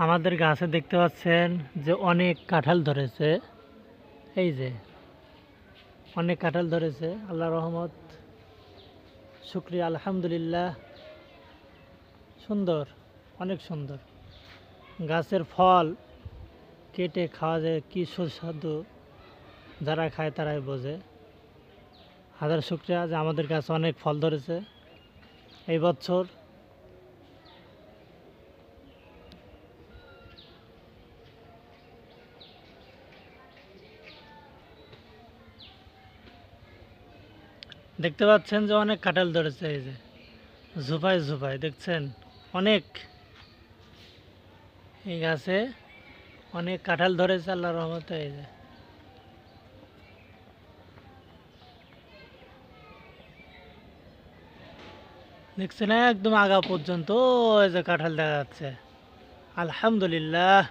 আমাদের গাছে দেখতে পাচ্ছেন যে অনেক কাঁঠাল ধরেছে। এই যে অনেক কাঁঠাল ধরেছে, আল্লাহ রহমত, শুক্রিয়া, আলহামদুলিল্লাহ। সুন্দর, অনেক সুন্দর। গাছের ফল কেটে খাওয়া যায়, কি সুস্বাদু, যারা খায় তারাই বোঝে। হাজার শুক্রিয়া যে আমাদের গাছে অনেক ফল ধরেছে এই বছর। দেখতে পাচ্ছেন যে অনেক কাঁঠাল ধরেছে, এই যে ঝোপায় ঝোপায় দেখছেন অনেক। এই গাছে অনেক কাঁঠাল ধরেছে আল্লাহর রহমতে। এই যে দেখছেন একদম আগা পর্যন্ত, ওই যে কাঁঠাল দেখা যাচ্ছে। আলহামদুলিল্লাহ।